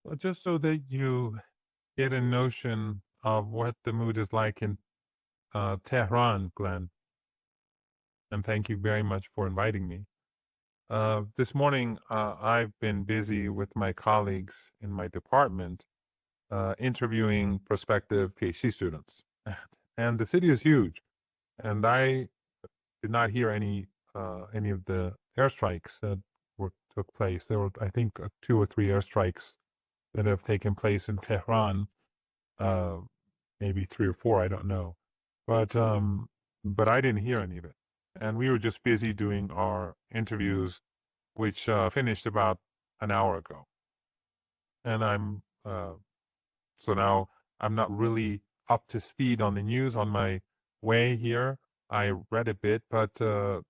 Well, just so that you get a notion of what the mood is like in Tehran, Glenn, and thank you very much for inviting me. This morning, I've been busy with my colleagues in my department interviewing prospective PhD students. And the city is huge, and I did not hear any of the airstrikes that took place. There were, I think, two or three airstrikes that have taken place in Tehran, uh, maybe three or four, I don't know. But but I didn't hear any of it. And we were just busy doing our interviews, which finished about an hour ago. And so now I'm not really up to speed on the news on my way here. I read a bit, but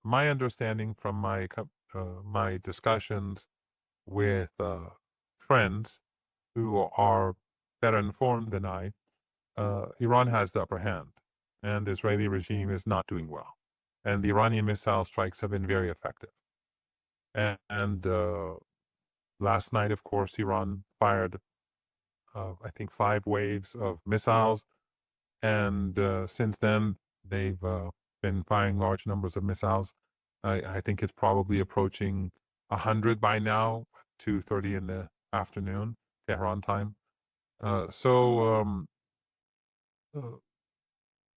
my understanding from my discussions with friends who are better informed than I, Iran has the upper hand, and the Israeli regime is not doing well. And the Iranian missile strikes have been very effective. And last night, of course, Iran fired, I think, 5 waves of missiles. And since then, they've been firing large numbers of missiles. I think it's probably approaching 100 by now, 2:30 in the afternoon, Tehran time. So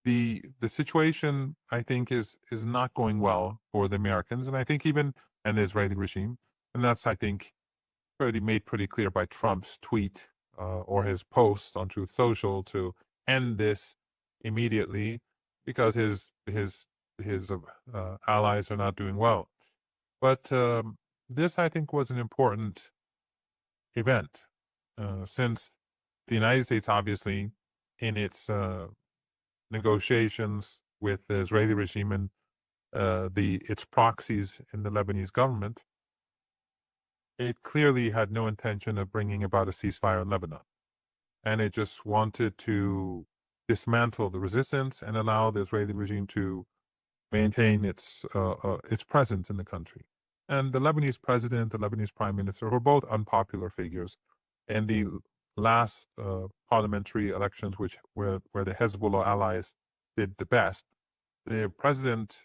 the situation, I think, is not going well for the Americans, and I think even and the Israeli regime, and that's, I think, pretty clear by Trump's tweet or his posts on Truth Social to end this immediately because his allies are not doing well. But this, I think, was an important event since the United States, obviously, in its negotiations with the Israeli regime and its proxies in the Lebanese government, it clearly had no intention of bringing about a ceasefire in Lebanon, and it just wanted to dismantle the resistance and allow the Israeli regime to maintain its presence in the country. And the Lebanese president, the Lebanese prime minister, were both unpopular figures. In the last parliamentary elections, where the Hezbollah allies did the best, the president,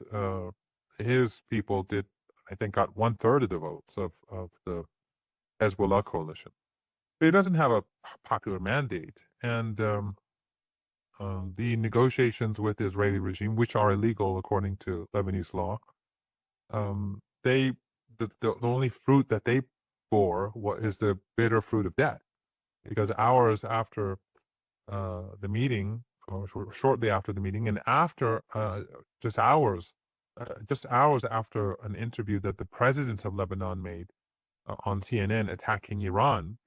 his people did, I think, got 1/3 of the votes of the Hezbollah coalition. But it doesn't have a popular mandate, and the negotiations with the Israeli regime, which are illegal according to Lebanese law, they the only fruit that they bore is the bitter fruit of death, because hours after the meeting, or shortly after the meeting, and after just hours after an interview that the president of Lebanon made on CNN attacking Iran,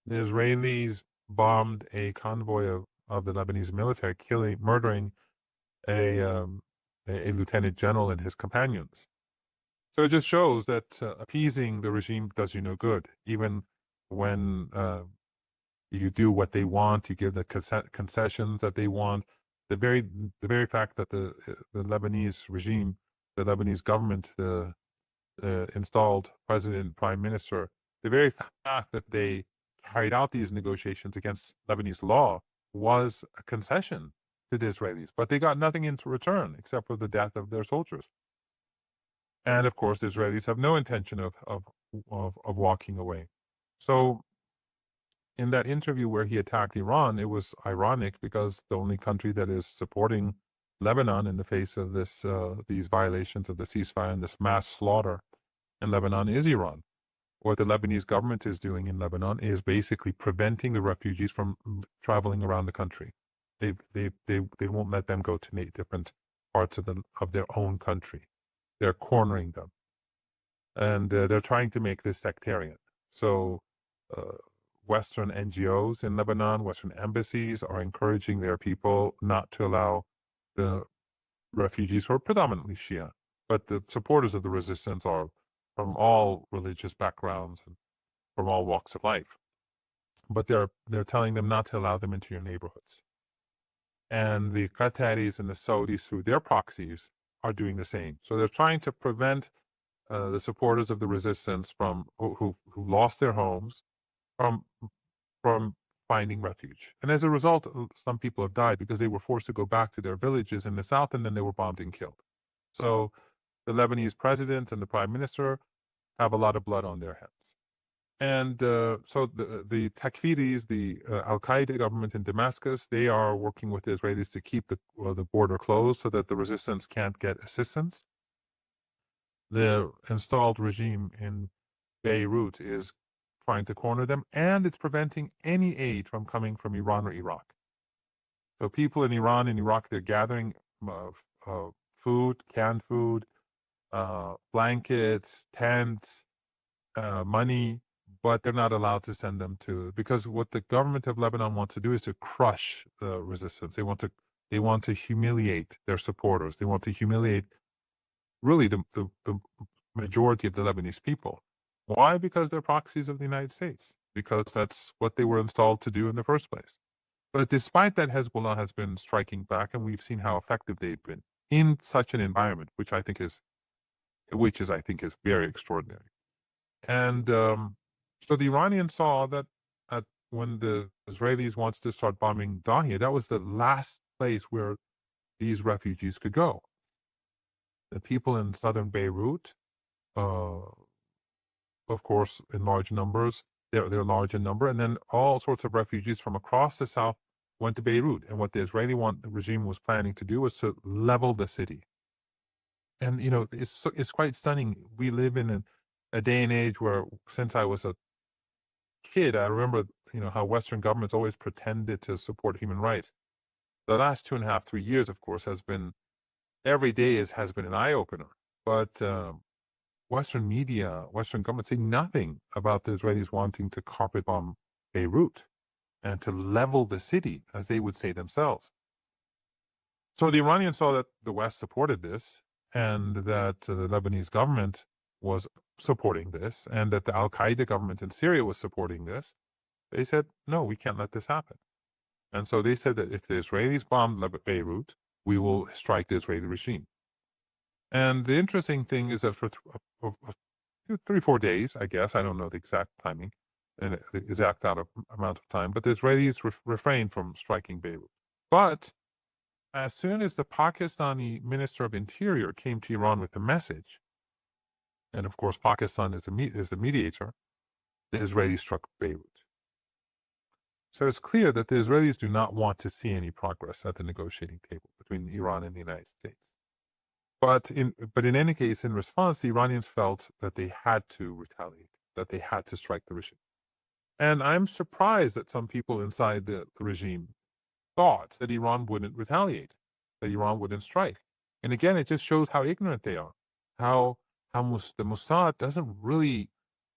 the Israelis bombed a convoy of the Lebanese military, murdering a, um, a lieutenant general and his companions. So it just shows that appeasing the regime does you no good, even when you do what they want, you give the concessions that they want. The very fact that the Lebanese regime, the Lebanese government, the installed president, prime minister, the very fact that they carried out these negotiations against Lebanese law was a concession to the Israelis, but they got nothing in return except for the death of their soldiers. And of course, the Israelis have no intention of walking away. So in that interview where he attacked Iran, it was ironic because the only country that is supporting Lebanon in the face of these violations of the ceasefire and this mass slaughter in Lebanon is Iran. What the Lebanese government is doing in Lebanon is basically preventing the refugees from traveling around the country. They won't let them go to different parts of their own country. They're cornering them, and they're trying to make this sectarian. So uh, Western NGOs in Lebanon, Western embassies are encouraging their people not to allow the refugees, who are predominantly Shia, but the supporters of the resistance are from all religious backgrounds and from all walks of life. But they're telling them not to allow them into your neighborhoods. And the Qataris and the Saudis, through their proxies, are doing the same. So they're trying to prevent the supporters of the resistance from who lost their homes from from finding refuge. And as a result, some people have died because they were forced to go back to their villages in the south, and then they were bombed and killed. So the Lebanese president and the prime minister have a lot of blood on their hands. And so the Takfiris, the Al-Qaeda government in Damascus, they are working with the Israelis to keep the border closed so that the resistance can't get assistance. The installed regime in Beirut is trying to corner them, and it's preventing any aid from coming from Iran or Iraq. So people in Iran and Iraq, they're gathering food, canned food, blankets, tents, money, but they're not allowed to send them because what the government of Lebanon wants to do is to crush the resistance. They want to humiliate their supporters. They want to humiliate really the majority of the Lebanese people. Why? Because they're proxies of the United States, because that's what they were installed to do in the first place. But despite that, Hezbollah has been striking back, and we've seen how effective they've been in such an environment, which I think is very extraordinary. And so the Iranians saw that when the Israelis wants to start bombing Dahia, that was the last place where these refugees could go. The people in southern Beirut, of course, in large numbers, they're large in number, and then all sorts of refugees from across the south went to Beirut. And what the Israeli regime was planning to do was to level the city. And it's quite stunning. We live in a day and age where, since I was a kid, I remember how Western governments always pretended to support human rights. The last 2.5, 3 years, of course, every day has been an eye opener. But Western media, Western governments say nothing about the Israelis wanting to carpet bomb Beirut and to level the city, as they would say themselves. So the Iranians saw that the West supported this, and that the Lebanese government was supporting this, and that the Al-Qaeda government in Syria was supporting this. They said, no, we can't let this happen. And so they said that if the Israelis bomb Beirut, we will strike the Israeli regime. And the interesting thing is that for 3-4 days, I guess, I don't know the exact timing and the exact amount of time, but the Israelis refrained from striking Beirut. But as soon as the Pakistani Minister of Interior came to Iran with the message, and of course Pakistan is the mediator, the Israelis struck Beirut. So it's clear that the Israelis do not want to see any progress at the negotiating table between Iran and the United States. But in any case, in response, the Iranians felt that they had to retaliate, that they had to strike the regime. And I'm surprised that some people inside the regime thought that Iran wouldn't retaliate, that Iran wouldn't strike. And again, it just shows how ignorant they are, how the Mossad doesn't really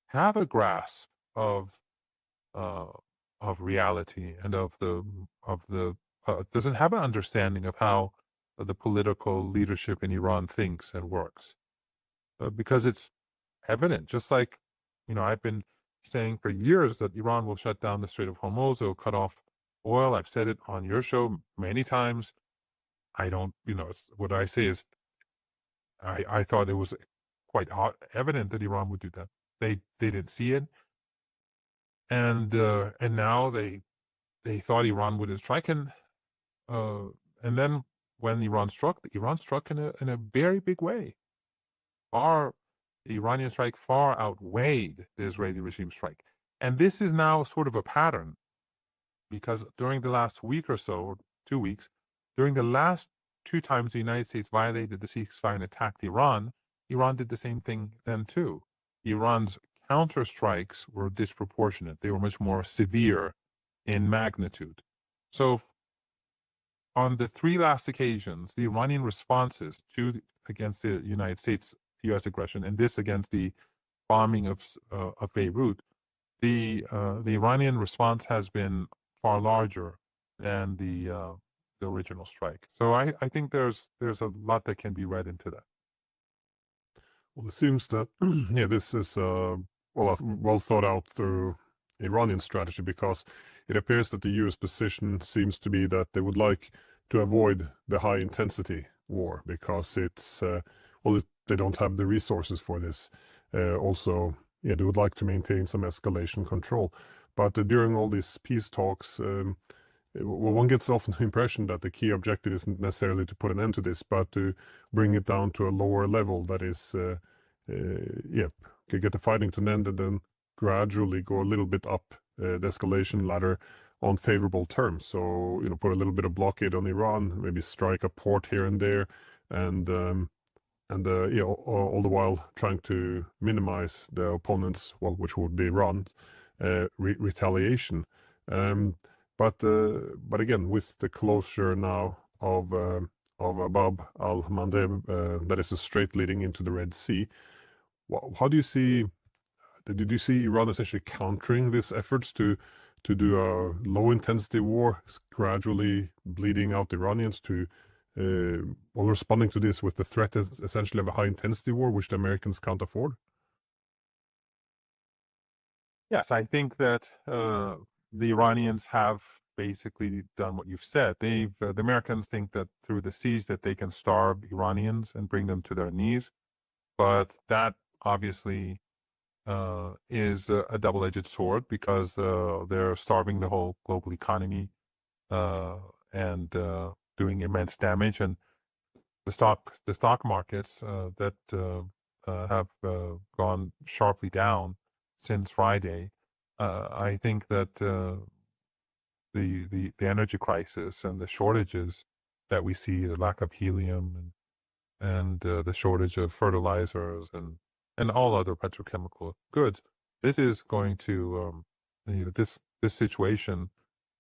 have a grasp of reality and doesn't have an understanding of how the political leadership in Iran thinks and works, because it's evident. Just like I've been saying for years that Iran will shut down the Strait of Hormuz, it will cut off oil. I've said it on your show many times. I don't, what I say is, I thought it was quite evident that Iran would do that. They didn't see it, and now they thought Iran wouldn't strike, and then when Iran struck in a very big way. The Iranian strike far outweighed the Israeli regime strike. And this is now sort of a pattern, because during the last week or so, or 2 weeks, during the last 2 times the United States violated the ceasefire and attacked Iran, Iran did the same thing then too. Iran's counterstrikes were disproportionate. They were much more severe in magnitude. So on the 3 last occasions, the Iranian responses against the United States U.S. aggression, and this against the bombing of Beirut, the Iranian response has been far larger than the original strike. So I think there's a lot that can be read into that. Well, it seems that this is well thought out through Iranian strategy, because it appears that the U.S. position seems to be that they would like to avoid the high intensity war, because it's they don't have the resources for this. Also, they would like to maintain some escalation control. But during all these peace talks, well, one gets often the impression that the key objective isn't necessarily to put an end to this, but to bring it down to a lower level. That is, yeah, get the fighting to an end and then gradually go a little bit up the escalation ladder on favorable terms. So, put a little bit of blockade on Iran, maybe strike a port here and there, and all the while trying to minimize the opponents, well, which would be Iran's retaliation. But again, with the closure now of Bab al-Mandeb, that is a strait leading into the Red Sea, how do you see? Did you see Iran essentially countering these efforts to do a low intensity war, gradually bleeding out the Iranians to while responding to this with the threat essentially of a high intensity war, which the Americans can't afford? Yes, I think that the Iranians have basically done what you've said. The Americans think that through the siege that they can starve Iranians and bring them to their knees, but that obviously is a double-edged sword because they're starving the whole global economy and doing immense damage. And the stock markets that have gone sharply down since Friday. I think that the energy crisis and the shortages that we see, the lack of helium and the shortage of fertilizers and all other petrochemical goods, this is going to this situation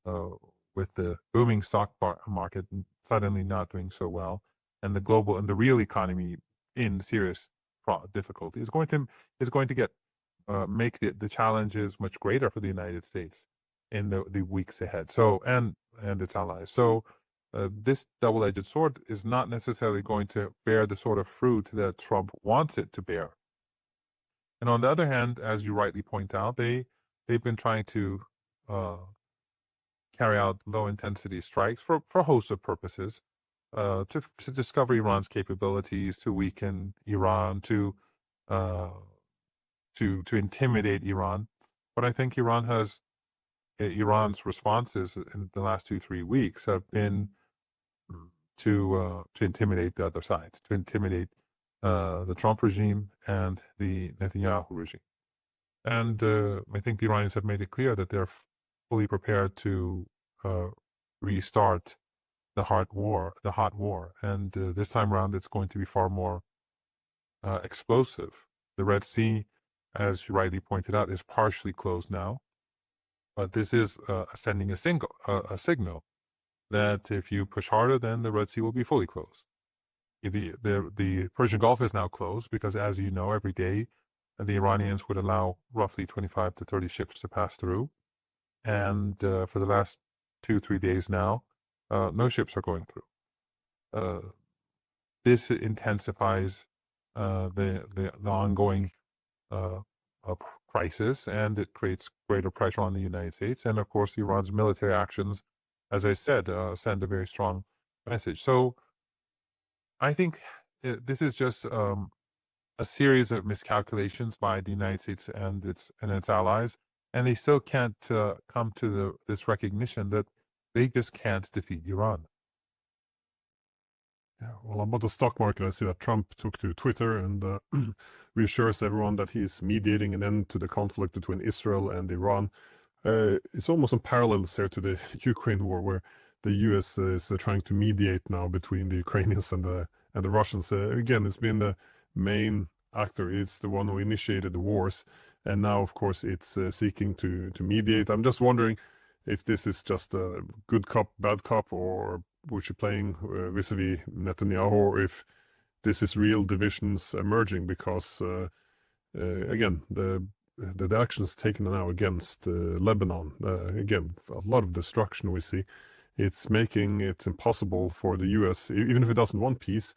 uh, with the booming stock market suddenly not doing so well, and the global and the real economy in serious difficulty is going to get make the challenges much greater for the United States in the weeks ahead. So and its allies. So this double-edged sword is not necessarily going to bear the sort of fruit that Trump wants it to bear. And on the other hand, as you rightly point out, they've been trying to carry out low-intensity strikes for a host of purposes, to discover Iran's capabilities, to weaken Iran, uh, to intimidate Iran. But I think Iran's responses in the last 2-3 weeks have been to intimidate the other side, to intimidate the Trump regime and the Netanyahu regime. And I think the Iranians have made it clear that they're fully prepared to restart the hot war. And this time around, it's going to be far more explosive. The Red Sea, as you rightly pointed out, is partially closed now. But this is sending a signal that if you push harder, then the Red Sea will be fully closed. The Persian Gulf is now closed because, as you know, every day the Iranians would allow roughly 25 to 30 ships to pass through. And for the last 2-3 days now, no ships are going through. This intensifies the ongoing crisis, and it creates greater pressure on the United States. And of course, Iran's military actions, as I said, send a very strong message. So I think this is just a series of miscalculations by the United States and its allies, and they still can't come to this recognition that they just can't defeat Iran. Yeah, well, about the stock market, I see that Trump took to Twitter and reassures everyone that he's mediating an end to the conflict between Israel and Iran. It's almost in parallels there to the Ukraine war, where the U.S. is trying to mediate now between the Ukrainians and the Russians. Again, it's been the main actor. It's the one who initiated the wars, and now, of course, it's seeking to mediate. I'm just wondering if this is just a good cop, bad cop, or which are playing vis-a-vis Netanyahu, or if this is real divisions emerging, because again, the actions taken now against Lebanon, again, a lot of destruction we see. It's making it impossible for the U.S., even if it doesn't want peace,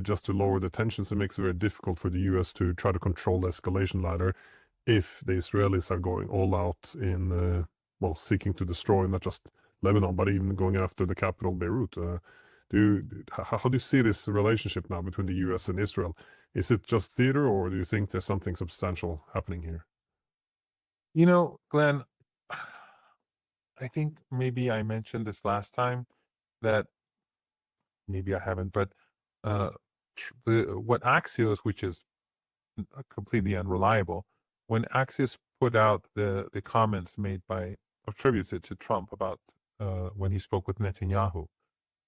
just to lower the tensions. It makes it very difficult for the U.S. to try to control the escalation ladder if the Israelis are going all out in, well, seeking to destroy not just Lebanon, but even going after the capital, Beirut. How do you see this relationship now between the U.S. and Israel? Is it just theater, or do you think there's something substantial happening here? Glenn, I think maybe I mentioned this last time that maybe I haven't, but uh, what Axios, which is completely unreliable, when Axios put out the comments made by attributes it to Trump about when he spoke with Netanyahu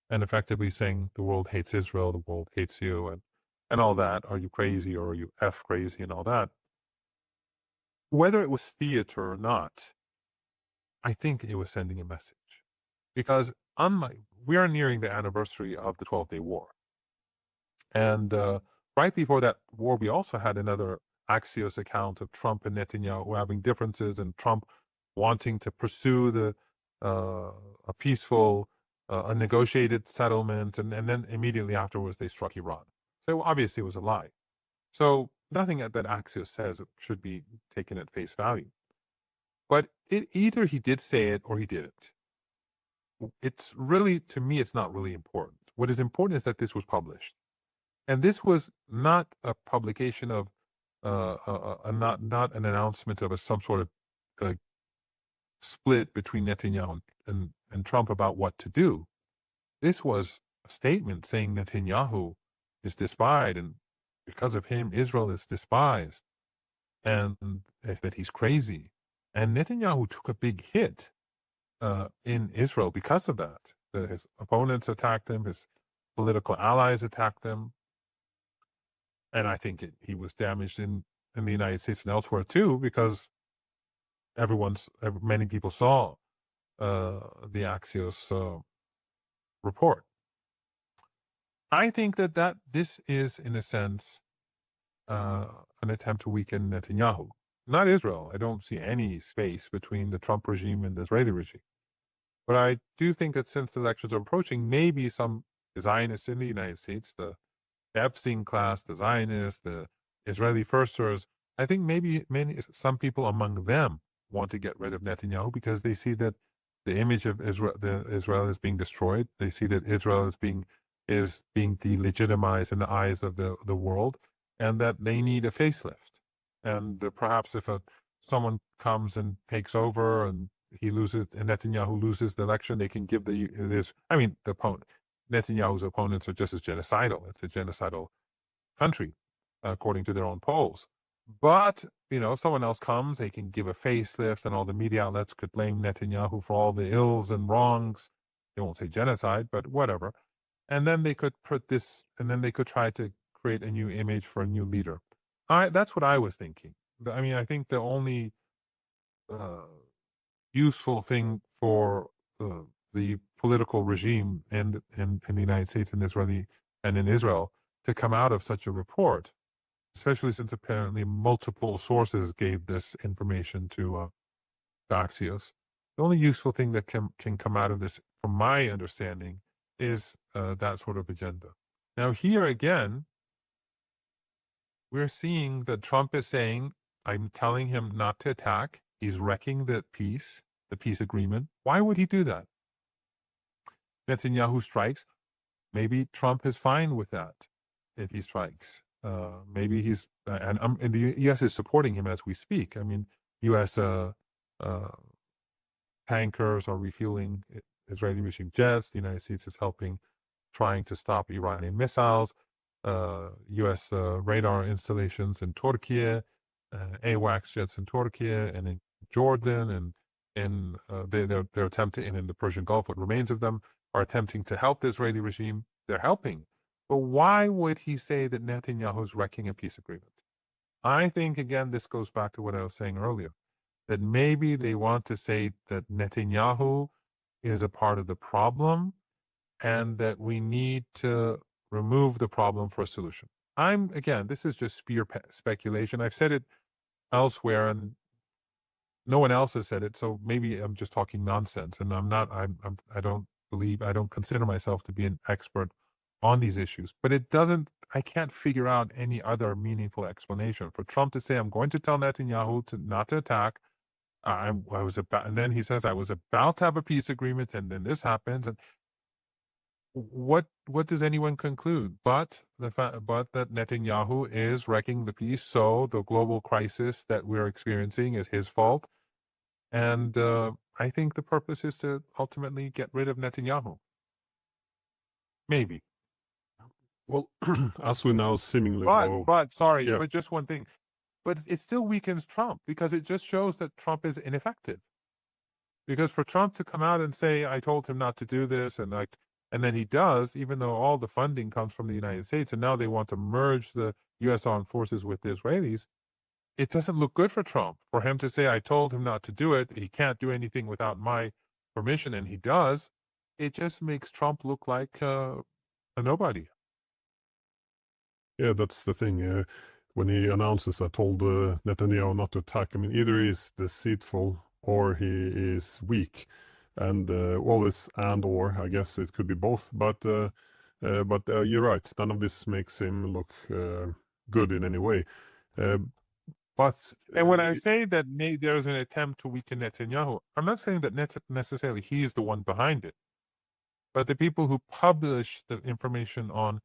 and effectively saying the world hates Israel, the world hates you, and all that. Are you crazy or are you f crazy and all that? Whether it was theater or not, I think it was sending a message because unlike we are nearing the anniversary of the 12-Day War. And right before that war, we also had another Axios account of Trump and Netanyahu having differences, and Trump wanting to pursue a peaceful, a negotiated settlement, and then immediately afterwards they struck Iran. So obviously it was a lie. So nothing that Axios says should be taken at face value. But either he did say it or he didn't. It's really, to me, it's not really important. What is important is that this was published. And this was not a publication of not an announcement of some sort of uh, split between Netanyahu and Trump about what to do. This was a statement saying Netanyahu is despised, and because of him, Israel is despised, and that he's crazy. And Netanyahu took a big hit in Israel because of that. His opponents attacked him, his political allies attacked him, and I think he was damaged in the United States and elsewhere too, because many people saw the Axios report. I think that this is, in a sense, an attempt to weaken Netanyahu, not Israel. I don't see any space between the Trump regime and the Israeli regime. But I do think that since the elections are approaching, maybe some Zionists in the United States, the Epstein class, the Zionists, the Israeli firsters, I think maybe some people among them want to get rid of Netanyahu because they see that the image of Israel is being destroyed. They see that Israel is being delegitimized in the eyes of the world, and that they need a facelift. And perhaps if someone comes and takes over and Netanyahu loses the election, they can give the opponent. Netanyahu's opponents are just as genocidal. It's a genocidal country, according to their own polls. But, if someone else comes, they can give a facelift, and all the media outlets could blame Netanyahu for all the ills and wrongs. They won't say genocide, but whatever. And then they could try to create a new image for a new leader. That's what I was thinking. I think the only useful thing for the political regime in the United States and in Israel to come out of such a report, especially since apparently multiple sources gave this information to Axios. The only useful thing that can come out of this, from my understanding, is that sort of agenda. Now, here again, we're seeing that Trump is saying, I'm telling him not to attack. He's wrecking the peace agreement. Why would he do that? Netanyahu strikes. Maybe Trump is fine with that if he strikes. Maybe he's, and the U.S. is supporting him as we speak. U.S. Tankers are refueling Israeli regime jets. The United States is trying to stop Iranian missiles. U.S. Radar installations in Turkey, AWACS jets in Turkey and in Jordan, and they're attempting, and in the Persian Gulf, what remains of them are attempting to help the Israeli regime. They're helping. But why would he say that Netanyahu is wrecking a peace agreement? I think, again, this goes back to what I was saying earlier, that maybe they want to say that Netanyahu is a part of the problem and that we need to remove the problem for a solution. Again, this is just speculation. I've said it elsewhere and no one else has said it, so maybe I'm just talking nonsense. And I don't consider myself to be an expert on these issues. But I can't figure out any other meaningful explanation for Trump to say, I'm going to tell Netanyahu not to attack. And then he says, I was about to have a peace agreement, and then this happens. And what does anyone conclude but that Netanyahu is wrecking the peace? So the global crisis that we're experiencing is his fault. And I think the purpose is to ultimately get rid of Netanyahu. Maybe. Well, as we now seemingly know, But sorry, yeah, but just one thing. But it still weakens Trump because it just shows that Trump is ineffective. Because for Trump to come out and say, I told him not to do this, and then he does, even though all the funding comes from the United States, and now they want to merge the US armed forces with the Israelis, it doesn't look good for Trump. For him to say, I told him not to do it, he can't do anything without my permission, and he does, it just makes Trump look like a nobody. yeah, that's the thing. When he announces, I told Netanyahu not to attack. I mean, either he's deceitful or he is weak, and well, it's and or. I guess it could be both. But you're right. None of this makes him look good in any way. Uh, but And when I say that there's an attempt to weaken Netanyahu, I'm not saying that necessarily he's the one behind it, but the people who publish the information on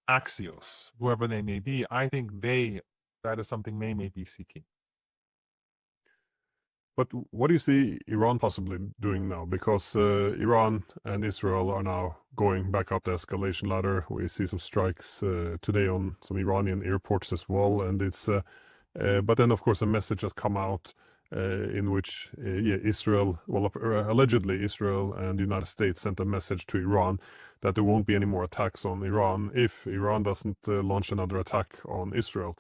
Axios, whoever they may be, I think that is something they may be seeking. But what do you see Iran possibly doing now? Because Iran and Israel are now going back up the escalation ladder. We see some strikes today on some Iranian airports as well, and it's. But then, of course, a message has come out in which, yeah, Israel, well, allegedly Israel and the United States sent a message to Iran that there won't be any more attacks on Iran if Iran doesn't launch another attack on Israel.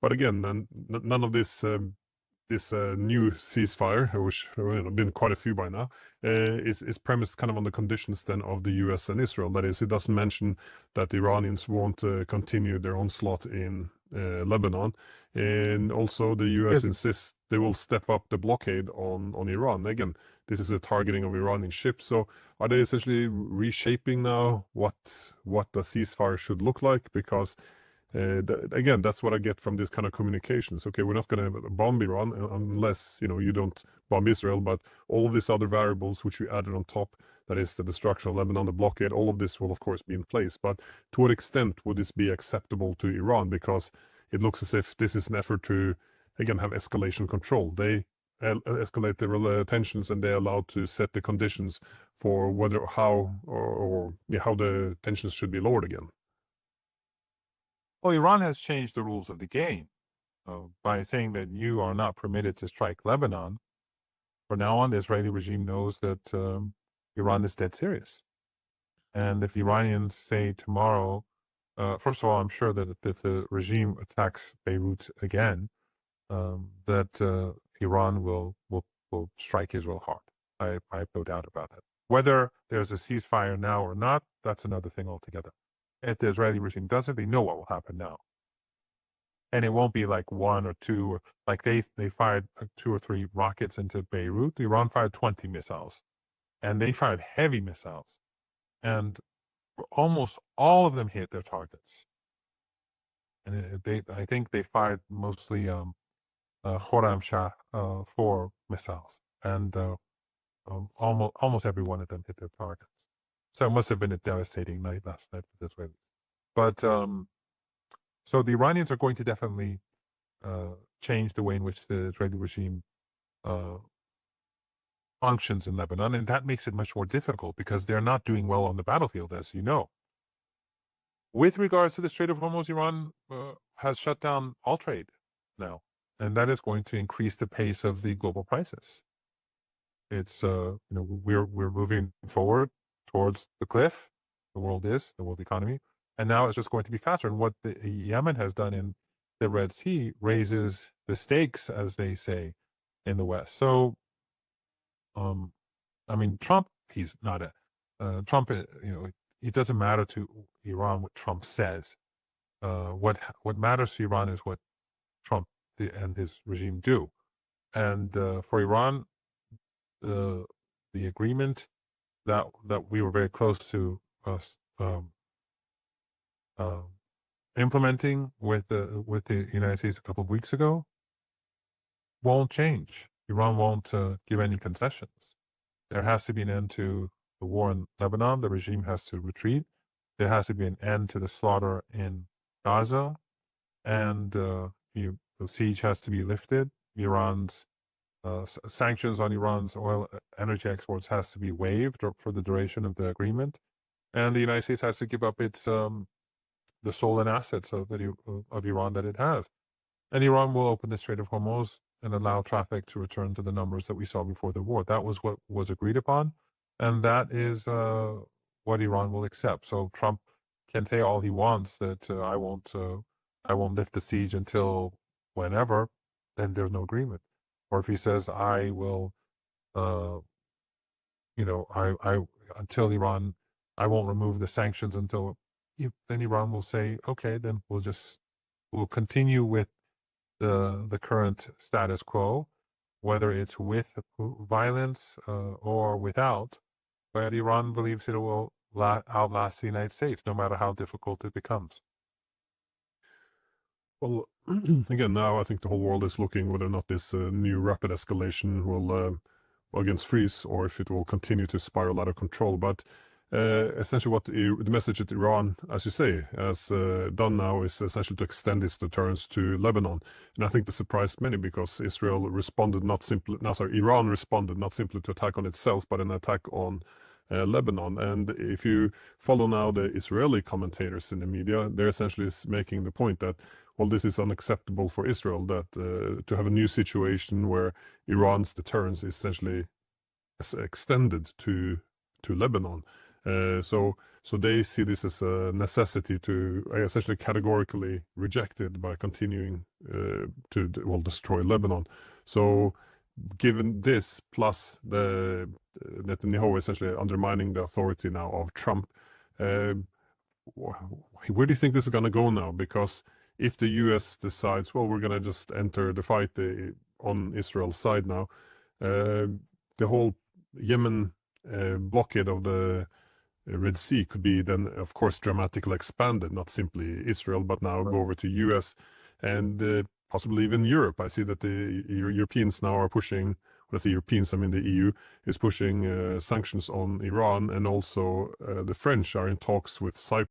But again, none of this new ceasefire, which been quite a few by now, is premised kind of on the conditions then of the U.S. and Israel. That is, it doesn't mention that the Iranians won't continue their onslaught in Lebanon, and also the U.S. insists they will step up the blockade on Iran. Again, this is a targeting of Iranian ships. So are they essentially reshaping now what the ceasefire should look like? Because again, that's what I get from this kind of communications. Okay, we're not going to bomb Iran unless you don't bomb Israel, but all of these other variables which we added on top, that is the destruction of Lebanon, the blockade, all of this will of course be in place. But to what extent would this be acceptable to Iran? Because it looks as if this is an effort to again have escalation control. They escalate their tensions and they're allowed to set the conditions for whether how how the tensions should be lowered again. Well, Iran has changed the rules of the game by saying that you are not permitted to strike Lebanon. From now on, the Israeli regime knows that Iran is dead serious. And if the Iranians say tomorrow, first of all, I'm sure that if the regime attacks Beirut again, that Iran will strike Israel hard. I have no doubt about that. Whether there's a ceasefire now or not, that's another thing altogether. If the Israeli regime does it, they know what will happen now. And it won't be like one or two, or like they fired 2 or 3 rockets into Beirut. Iran fired 20 missiles, and they fired heavy missiles, and almost all of them hit their targets. And I think they fired mostly Khorram Shah 4 missiles, and almost every one of them hit their targets. So it must have been a devastating night last night for the Israelis. But so the Iranians are going to definitely change the way in which the Israeli regime functions in Lebanon, and that makes it much more difficult because they're not doing well on the battlefield, as you know. With regards to the Strait of Hormuz, Iran has shut down all trade now, and that is going to increase the pace of the global crisis. It's we're moving forward towards the cliff. The world economy, and now it's just going to be faster. And what the Yemen has done in the Red Sea raises the stakes, as they say, in the West. So, I mean, Trump, he's not Trump. It doesn't matter to Iran what Trump says. What matters to Iran is what Trump and his regime do. And for Iran, the agreement that we were very close to implementing with the United States a couple of weeks ago won't change. Iran won't give any concessions. There has to be an end to the war in Lebanon. The regime has to retreat. There has to be an end to the slaughter in Gaza, and the siege has to be lifted. Iran's sanctions on Iran's oil energy exports has to be waived for the duration of the agreement, and the United States has to give up its the soul and assets of Iran that it has. And Iran will open the Strait of Hormuz and allow traffic to return to the numbers that we saw before the war. That was what was agreed upon, and that is what Iran will accept. So Trump can say all he wants that I won't lift the siege until whenever, then there's no agreement. Or if he says I will, uh, I until Iran, I won't remove the sanctions until, then Iran will say, okay, then we'll continue with the current status quo, whether it's with violence or without. But Iran believes it will outlast the United States, no matter how difficult it becomes. Well, again, now I think the whole world is looking whether or not this new rapid escalation will against freeze, or if it will continue to spiral out of control. But essentially what the message that Iran, as you say, has done now is essentially to extend its deterrence to Lebanon. And I think this surprised many because Iran responded not simply to attack on itself, but an attack on Lebanon. And if you follow now the Israeli commentators in the media, they're essentially making the point that, well, this is unacceptable for Israel, that to have a new situation where Iran's deterrence is essentially extended to Lebanon. So they see this as a necessity to essentially categorically reject it by continuing to destroy Lebanon. So given this, plus the Netanyahu essentially undermining the authority now of Trump, where do you think this is going to go now? Because if the U.S. decides, well, we're going to just enter the fight on Israel's side now, the whole Yemen blockade of the Red Sea could be then, of course, dramatically expanded, not simply Israel, but now go over to U.S. and possibly even Europe. I see that the Europeans now are pushing, when I say Europeans, I mean the EU, is pushing sanctions on Iran, and also the French are in talks with Cyprus